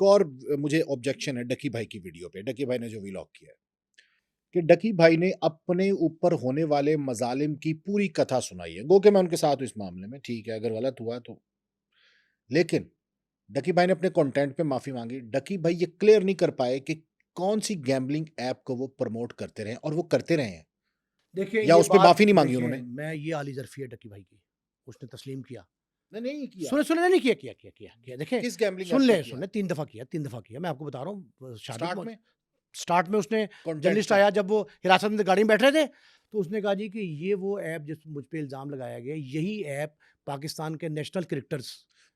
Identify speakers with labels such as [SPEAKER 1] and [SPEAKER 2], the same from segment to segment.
[SPEAKER 1] ایک اور مجھے آبجیکشن ہے ڈکی بھائی کی ویڈیو پہ، ڈکی بھائی نے جو ویلاگ کیا ہے کہ ڈکی بھائی نے اپنے اوپر ہونے والے مظالم کی پوری کتھا سنائی ہے. گو کہ میں ان کے ساتھ ہوں اس معاملے میں، ٹھیک ہے، اگر غلط ہوا تو، لیکن ڈکی بھائی نے اپنے کنٹینٹ پہ معافی مانگی. ڈکی بھائی یہ کلیئر نہیں کر پائے کہ کون سی گیمبلنگ ایپ کو وہ پروموٹ کرتے رہے اور وہ کرتے رہے ہیں،
[SPEAKER 2] دیکھیں
[SPEAKER 1] یا اس پہ معافی نہیں مانگی انہوں نے.
[SPEAKER 2] میں یہ عالی ظرفی ہے ڈکی بھائی کی، اس نے تسلیم کیا.
[SPEAKER 1] نہیں کیا.
[SPEAKER 2] سنے نہیں کیا. دیکھیں
[SPEAKER 1] کس گیمبلنگ
[SPEAKER 2] سن لیں 3 دفعہ کیا. میں آپ کو بتا رہا ہوں سٹارٹ میں اس نے جرنلسٹ آیا جب وہ حراست میں گاڑی میں بیٹھ رہے تھے تو اس نے کہا جی کہ یہ وہ ایپ جس مجھ پہ الزام لگایا گیا یہی ایپ پاکستان کے نیشنل کرکٹرز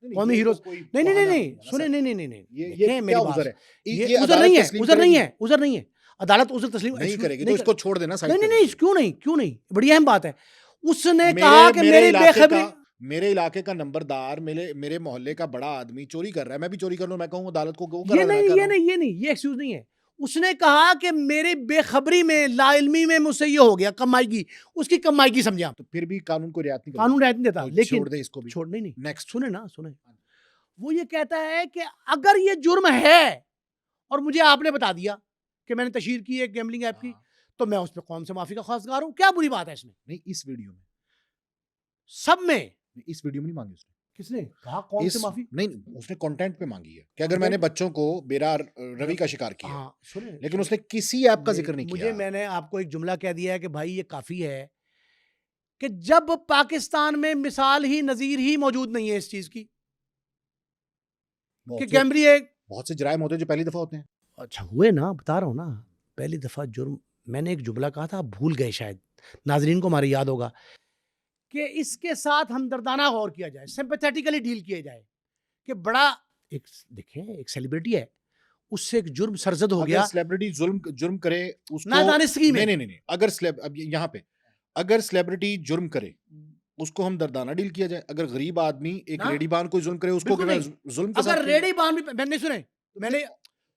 [SPEAKER 2] قومی ہیروز نہیں سنیں نہیں یہ میری بات ہے، یہ عذر نہیں ہے عدالت عذر تسلیم
[SPEAKER 1] نہیں کرے گی تو اس کو چھوڑ دینا.
[SPEAKER 2] نہیں کیوں نہیں بڑی اہم بات ہے. اس نے کہا کہ میری بے خبری،
[SPEAKER 1] میرے علاقے کا نمبردار میرے محلے کا بڑا آدمی چوری کر رہا ہے، میں بھی چوری کر لوں، میں کہوں عدالت کو
[SPEAKER 2] یہ ایکسکیوز نہیں ہے. اس نے کہا کہ میری بے خبری میں لا علمی میں مجھ سے یہ ہو گیا، کمائیگی، اس کی کمائیگی سمجھا.
[SPEAKER 1] تو پھر بھی قانون کو رعایت نہیں،
[SPEAKER 2] قانون رعایت نہیں دیتا، لیکن
[SPEAKER 1] چھوڑ دے اس کو بھی.
[SPEAKER 2] چھوڑ نہیں.
[SPEAKER 1] نیکسٹ
[SPEAKER 2] سنیں وہ یہ کہتا ہے کہ اگر یہ جرم ہے اور مجھے آپ نے بتا دیا کہ میں نے تشہیر کی ہے گیمبلنگ ایپ کی تو میں اس پہ قوم سے معافی کا خواستگار ہوں. کیا بری بات ہے اس میں؟
[SPEAKER 1] نہیں، اس ویڈیو میں
[SPEAKER 2] سب میں
[SPEAKER 1] اس ویڈیو میں نہیں مانگی اس نے.
[SPEAKER 2] کس نے کہا قوم سے معافی؟
[SPEAKER 1] نہیں، اس نے کنٹینٹ پہ مانگی ہے کہ اگر میں نے بچوں کو بیرا روی کا شکار کیا، لیکن اس نے کسی ایپ کا ذکر نہیں کیا.
[SPEAKER 2] میں نے آپ کو ایک جملہ کہہ دیا ہے کہ بھائی یہ کافی ہے کہ جب پاکستان میں مثال ہی نظیر ہی موجود نہیں ہے اس چیز کی کہ گیمبلی ایک
[SPEAKER 1] بہت سے جرائم ہوتے ہیں جو پہلی دفعہ ہوتے ہیں.
[SPEAKER 2] اچھا ہوئے نا، بتا رہا ہوں نا، پہلی دفعہ جرم. میں نے ایک جملہ کہا تھا، آپ بھول گئے شاید، ناظرین کو ہمارے یاد ہوگا کہ اس کے ساتھ ہمدردانہ غور کیا جائے، سمپیتھیٹیکلی ڈیل کیا جائے کہ بڑا دیکھیں ایک سیلیبریٹی ہے، اس سے ایک جرم سرزد ہو گیا.
[SPEAKER 1] سیلیبریٹی جرم کرے اس کو نہیں اگر اب یہاں پہ اگر سیلیبریٹی جرم کرے اس کو ہم دردانہ ڈیل کیا جائے. اگر غریب آدمی ایک ریڈی بان کوئی ظلم کرے اس کو ظلم کے ساتھ.
[SPEAKER 2] اگر ریڈی بان بھی میں نے سنے، میں نے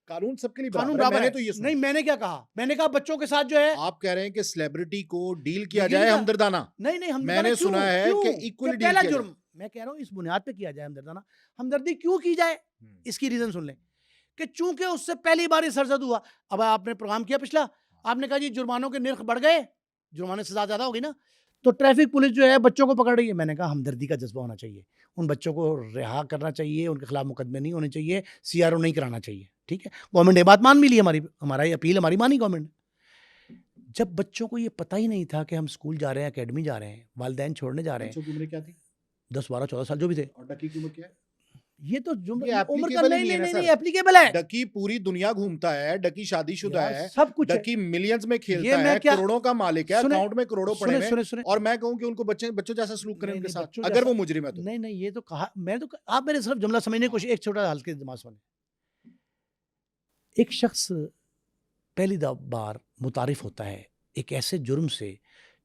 [SPEAKER 1] قانون سب کے لیے برابر ہے. تو یہ
[SPEAKER 2] نہیں، میں نے کیا کہا؟ میں نے کہا بچوں کے ساتھ جو ہے آپ
[SPEAKER 1] کہہ رہے ہیں کہ سیلیبریٹی کو ڈیل کیا جائے ہمدردانہ.
[SPEAKER 2] نہیں
[SPEAKER 1] میں نے سنا ہے کہ ایکولی ڈیل
[SPEAKER 2] پہلا جرم میں کہہ رہا ہوں اس بنیاد پہ کیا جائے ہمدردانہ. ہمدردی کیوں کی جائے اس کی ریزن سن لیں کہ چونکہ اس سے پہلی بار یہ سرزد ہوا. اب آپ نے پروگرام کیا پچھلا، آپ نے کہا جی جرمانوں کے نرخ بڑھ گئے، جرمانے سزا زیادہ ہوگی نا، تو ٹریفک پولیس جو ہے بچوں کو پکڑ رہی ہے. میں نے کہا ہمدردی کا جذبہ ہونا چاہیے، ان بچوں کو رہا کرنا چاہیے، ان کے خلاف مقدمے نہیں ہونے چاہیے، سی آر او نہیں کرانا چاہیے. ٹھیک ہے، گورنمنٹ نے بات مان بھی لی، ہمارا یہ اپیل ہماری مانی گورنمنٹ نے. جب بچوں کو یہ پتہ ہی نہیں تھا کہ ہم اسکول جا رہے ہیں، اکیڈمی جا رہے ہیں، والدین چھوڑنے جا رہے ہیں.
[SPEAKER 1] بچوں کی عمر کیا تھی؟
[SPEAKER 2] 10 12 14 سال جو بھی تھے.
[SPEAKER 1] اور ڈکی کی عمر کیا ہے؟
[SPEAKER 2] یہ تو
[SPEAKER 1] عمر
[SPEAKER 2] کا نہیں اپلیکیبل ہے.
[SPEAKER 1] ڈکی پوری دنیا گھومتا ہے، ڈکی شادی شدہ ہے،
[SPEAKER 2] سب کچھ
[SPEAKER 1] ڈکی ملینز میں کھیلتا ہے، کروڑوں کا مالک ہے، اکاؤنٹ میں کروڑوں پڑے ہیں، اور میں کہوں کہ ان کو بچوں جیسا سلوک کریں ان کے ساتھ اگر وہ مجرم ہے تو.
[SPEAKER 2] نہیں یہ تو کہا میں تو، آپ میرے صرف جملہ سمجھنے کی کوشش، ایک چھوٹا حل کے دماغ سنیں. ایک شخص پہلی بار متعارف ہوتا ہے ایک ایسے جرم سے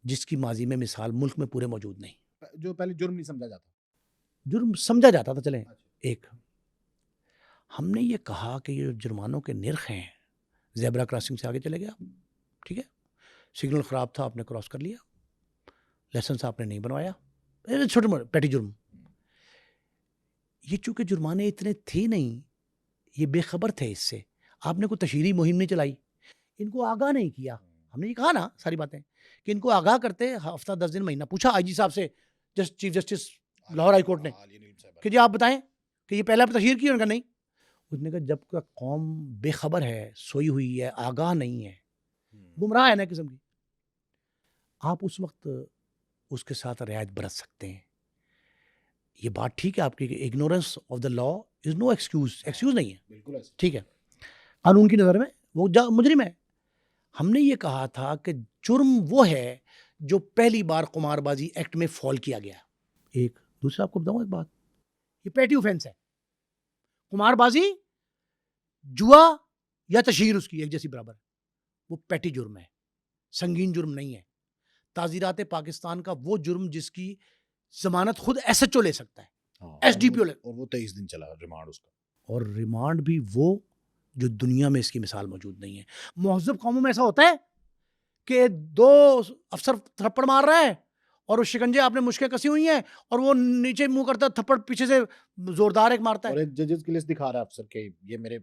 [SPEAKER 2] جس کی ماضی میں مثال ملک میں پورے موجود نہیں،
[SPEAKER 1] جو پہلے جرم نہیں سمجھا جاتا.
[SPEAKER 2] جرم سمجھا جاتا تھا. چلیں ایک ہم نے یہ کہا کہ یہ جرمانوں کے نرخ ہیں، زیبرا کراسنگ سے آگے چلے گیا، ٹھیک ہے، سگنل خراب تھا آپ نے کراس کر لیا، لائسنس آپ نے نہیں بنوایا، چھوٹے موٹے پیٹی جرم. یہ چونکہ جرمانے اتنے تھے نہیں، یہ بے خبر تھے اس سے، آپ نے کوئی تشہیری مہم نہیں چلائی، ان کو آگاہ نہیں کیا. ہم نے یہ کہا نا ساری باتیں کہ ان کو آگاہ کرتے، ہفتہ 10 دن مہینہ. پوچھا آئی جی صاحب سے، chief justice Lahore high court نے کہ جی آپ بتائیں کہ یہ پہلا تشہیر کی؟ ان کا نہیں. اس نے کہا جب کا قوم بے خبر ہے، سوئی ہوئی ہے، آگاہ نہیں ہے، گمراہ ہے نا قسم کی، آپ اس وقت اس کے ساتھ رعایت برت سکتے ہیں. یہ بات ٹھیک ہے آپ کی کہ ignorance of the law is no excuse نہیں ہے، ٹھیک ہے، قانون کی نظر میں وہ مجرم ہے. ہم نے یہ کہا تھا کہ جرم وہ ہے جو پہلی بار قمار بازی ایکٹ میں فال کیا گیا. ایک دوسرا آپ کو بتاؤں ایک بات، یہ پیٹی اوفینس ہے. قمار بازی، جوا یا تشہیر اس کی ایک جیسی برابر ہے، وہ پیٹی جرم ہے، سنگین جرم نہیں ہے. تعزیرات پاکستان کا وہ جرم جس کی ضمانت خود ایس ایچ او لے سکتا ہے، ایس ڈی پی او لے،
[SPEAKER 1] اور وہ 23 دن چلا ریمانڈ اس کا،
[SPEAKER 2] اور ریمانڈ بھی وہ جو دنیا میں اس کی مثال موجود نہیں ہے. مہذب قوموں میں ایسا ہوتا ہے کہ 2 افسر تھپڑ مار رہا ہے اور وہ شکنجے آپ نے مشکیں کسی ہوئی ہیں اور وہ نیچے منہ کرتا تھپڑ پیچھے سے زوردار ایک مارتا
[SPEAKER 1] اور
[SPEAKER 2] ہے.
[SPEAKER 1] ایک ججز کی لسٹ دکھا رہا ہے افسر کہ یہ میرے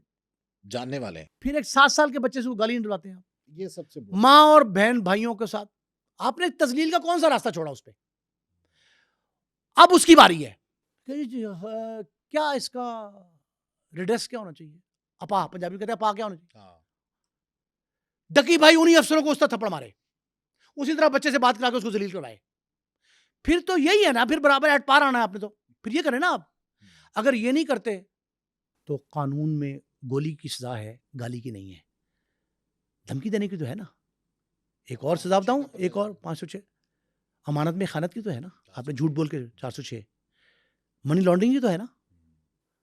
[SPEAKER 1] جاننے والے ہیں.
[SPEAKER 2] پھر ایک 7 سال کے بچے سے وہ گالی نہیں ڈلاتے ہیں.
[SPEAKER 1] یہ سب سے بڑا
[SPEAKER 2] ماں اور بہن بھائیوں کے ساتھ آپ نے تذلیل کا کون سا راستہ چھوڑا اس پہ؟ اب اس کی باری ہے کہ کیا اس کا ریڈریس کیا ہونا چاہیے؟ اپا، پنجابی کہتے ہیں اپا کیا ہونا چاہیے.
[SPEAKER 1] ہاں
[SPEAKER 2] ڈکی بھائی انہی افسروں کو اس طرح تھپڑ مارے، اسی طرح بچے سے بات کرا کے اس کو ذلیل کروائے. پھر تو یہی ہے نا، پھر برابر ایٹ پار آنا ہے آپ نے. تو پھر یہ کریں نا آپ. اگر یہ نہیں کرتے تو قانون میں گولی کی سزا ہے، گالی کی نہیں ہے. دھمکی دینے کی تو ہے نا. ایک اور سزا بتاؤں، ایک اور 506 امانت میں خیانت کی تو ہے نا. آپ نے جھوٹ بول کے 406 منی لانڈرنگ کی تو ہے نا.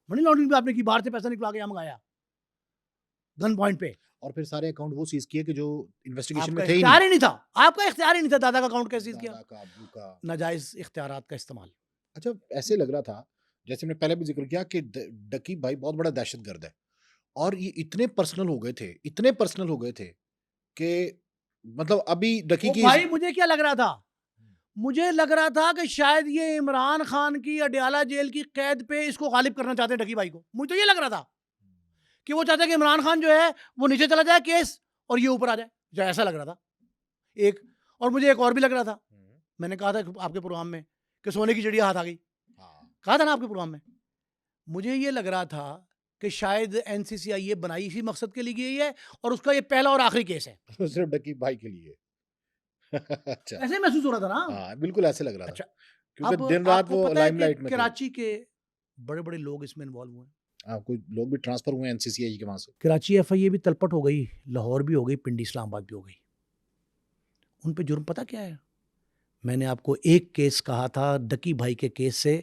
[SPEAKER 2] منی لانڈرنگ بھی آپ نے کی، باہر سے پیسہ نکلا کے یہاں منگایا گن پوائنٹ پہ.
[SPEAKER 1] اور پھر سارے اکاؤنٹ وہ سیز کیے کہ جو
[SPEAKER 2] آپ
[SPEAKER 1] انویسٹیگیشن
[SPEAKER 2] کا
[SPEAKER 1] میں تھے ہی
[SPEAKER 2] اختیار ہی نہیں تھا، آپ کا اختیار ہی نہیں تھا. دادا کا اکاؤنٹ کیسے کیا؟
[SPEAKER 1] دادا کا، ابو کا.
[SPEAKER 2] ناجائز اختیارات کا استعمال.
[SPEAKER 1] اچھا ایسے لگ رہا تھا جیسے میں نے پہلے بھی ذکر کیا کہ ڈکی بھائی بہت بڑا دہشت گرد ہے اور یہ اتنے پرسنل ہو گئے تھے کہ مطلب ابھی ڈکی کی
[SPEAKER 2] بھائی مجھے کیا لگ رہا تھا؟ مجھے لگ رہا تھا کہ شاید یہ عمران خان کی اڈیالہ جیل کی قید پہ اس کو غالب کرنا چاہتے ہیں ڈکی بھائی کو. مجھے تو یہ لگ رہا تھا کہ وہ چاہتے ہیں کہ عمران خان جو ہے وہ نیچے چلا جائے کیس اور یہ اوپر آ جائے. جو ایسا لگ رہا تھا ایک. اور مجھے ایک اور بھی لگ رہا تھا، میں نے کہا تھا آپ کے پروگرام میں کہ سونے کی چڑیا ہاتھ آ گئی، کہا تھا نا آپ کے پروگرام میں. مجھے یہ لگ رہا تھا کہ شاید این سی سی آئی یہ بنائی اسی مقصد کے لیے گئی ہے اور اس کا یہ پہلا اور آخری کیس ہے.
[SPEAKER 1] صرف ڈکی بھائی کے لیے. اچھا
[SPEAKER 2] ایسے محسوس ہو رہا تھا نا.
[SPEAKER 1] ہاں بالکل ایسے لگ رہا تھا
[SPEAKER 2] اچھا
[SPEAKER 1] کیونکہ
[SPEAKER 2] اب
[SPEAKER 1] دن رات
[SPEAKER 2] آپ کو
[SPEAKER 1] وہ
[SPEAKER 2] پتا ہے
[SPEAKER 1] لائم
[SPEAKER 2] کہ
[SPEAKER 1] لائٹ میں تھے.
[SPEAKER 2] کراچی کے بڑے بڑے لوگ اس میں انوالو ہوئے ہیں.
[SPEAKER 1] کوئی لوگ بھی ٹرانسفر ہوئے این سی سی آئی کے وہاں سے.
[SPEAKER 2] کراچی ایف آئی اے بھی تلپٹ ہو گئی، لاہور بھی ہو گئی، پنڈی اسلام آباد بھی ہو گئی. ان پہ جرم پتہ کیا ہے؟ میں نے آپ کو ایک کیس کہا تھا ڈکی بھائی کے کیس سے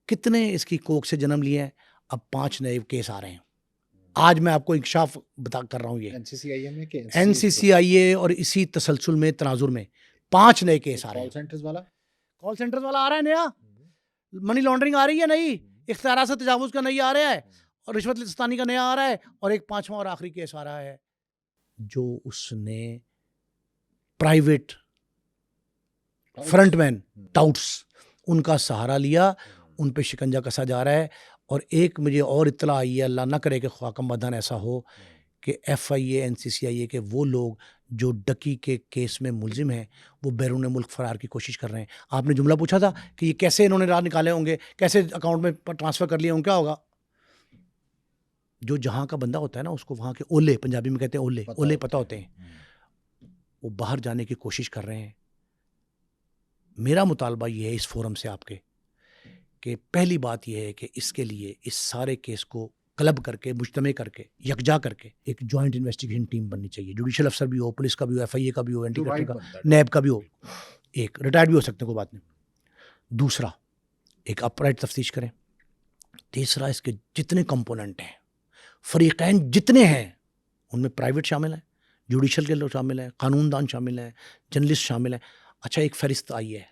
[SPEAKER 2] کتنے اس کی کوک سے جنم لیے ہیں. اب 5 نئے کیس آ رہے ہیں. آج میں آپ کو انکشاف بتا کر رہا ہوں. یہ
[SPEAKER 1] این سی سی آئی میں کہ
[SPEAKER 2] این سی سی آئی اے اور اسی تسلسل میں تناظر میں 5 نئے کیس آ رہے ہیں. کال سینٹرز والا آ رہا ہے نیا، منی لانڈرنگ آ رہی ہے نئی، اختیارات سے تجاوز کا نئی آ رہا ہے اور رشوت لستانی کا نیا آ رہا ہے. اور ایک 5واں اور آخری کیس آ رہا ہے جو اس نے پرائیویٹ فرنٹ مین ٹاؤٹس ان کا سہارا لیا، ان پہ شکنجہ کسا جا رہا ہے. اور ایک مجھے اور اطلاع آئی ہے، اللہ نہ کرے کہ خواکم بدن ایسا ہو، کہ ایف آئی اے این سی سی آئی اے کے وہ لوگ جو ڈکی کے کیس میں ملزم ہیں وہ بیرون ملک فرار کی کوشش کر رہے ہیں. آپ نے جملہ پوچھا تھا کہ یہ کیسے انہوں نے راہ نکالے ہوں گے، کیسے اکاؤنٹ میں ٹرانسفر کر لیے ہوں، کیا ہوگا؟ جو جہاں کا بندہ ہوتا ہے نا اس کو وہاں کے اولے، پنجابی میں کہتے ہیں اولے پتہ ہوتے ہیں، وہ باہر جانے کی کوشش کر رہے ہیں. میرا مطالبہ یہ ہے اس فورم سے آپ کے کہ پہلی بات یہ ہے کہ اس کے لیے اس سارے کیس کو کلب کر کے، مجتمع کر کے، یکجا کر کے ایک جوائنٹ انویسٹیگیشن ٹیم بننی چاہیے. جوڈیشل افسر بھی ہو، پولیس کا بھی ہو، ایف آئی اے کا بھی ہو، اینٹی کرپشن کا، نیب کا بھی ہو، ایک ریٹائرڈ بھی ہو سکتے ہیں، کوئی بات نہیں. دوسرا ایک اپرائٹ تفتیش کریں. تیسرا اس کے جتنے کمپوننٹ ہیں، فریقین جتنے ہیں، ان میں پرائیویٹ شامل ہیں، جوڈیشل کے لوگ شامل ہیں، قانون دان شامل ہیں، جرنلسٹ شامل ہیں. اچھا ایک فہرست آئی ہے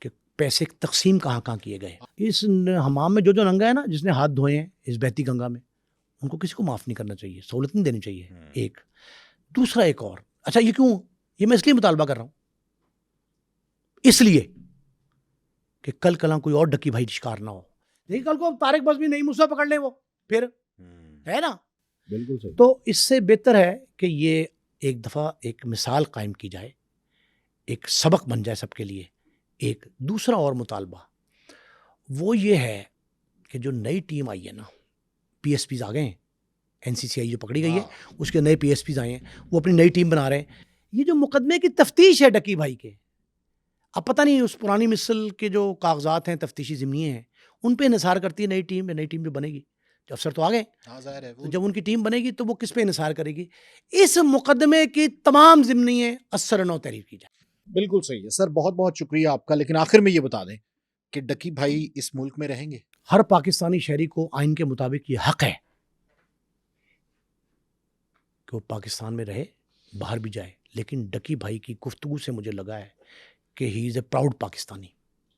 [SPEAKER 2] کہ پیسے تقسیم کہاں کہاں کیے گئے. اس حمام میں جو ننگا ہے نا، جس نے ہاتھ دھوئے ہیں اس بہتی گنگا میں، ان کو کسی کو معاف نہیں کرنا چاہیے، سہولت نہیں دینی چاہیے. ایک دوسرا ایک اور. اچھا یہ کیوں؟ یہ میں اس لیے مطالبہ کر رہا ہوں، اس لیے کہ کل کلاں کوئی اور ڈکی بھائی شکار نہ ہو. دیکھیں کل کو طارق بس بھی نہیں مسا پکڑ لیں، وہ پھر ہے نا.
[SPEAKER 1] بالکل صحیح.
[SPEAKER 2] تو اس سے بہتر ہے کہ یہ ایک دفعہ ایک مثال قائم کی جائے، ایک سبق بن جائے سب کے لیے. ایک دوسرا اور مطالبہ وہ یہ ہے کہ جو نئی ٹیم آئی ہے نا، پی ایس پیز آ گئے ہیں، این سی سی آئی جو پکڑی گئی ہے اس کے نئے پی ایس پیز آئے ہیں، وہ اپنی نئی ٹیم بنا رہے ہیں. یہ جو مقدمے کی تفتیش ہے ڈکی بھائی کے، اب پتہ نہیں اس پرانی مثل کے جو کاغذات ہیں، تفتیشی ضمنیے ہیں، ان پہ انحصار کرتی ہے نئی ٹیم جو بنے گی. جو افسر تو آ گئے، تو جب ان کی ٹیم بنے گی تو وہ کس پہ انحصار کرے گی؟ اس مقدمے کی تمام ضمنیے اثر نو تحریر کی جائے.
[SPEAKER 1] بالکل صحیح ہے سر، بہت بہت شکریہ آپ کا. لیکن آخر میں یہ بتا دیں کہ ڈکی بھائی اس ملک میں رہیں گے؟
[SPEAKER 2] ہر پاکستانی شہری کو آئین کے مطابق یہ حق ہے کہ وہ پاکستان میں رہے، باہر بھی جائے. لیکن ڈکی بھائی کی گفتگو سے مجھے لگا ہے کہ ہی از اے پراؤڈ پاکستانی.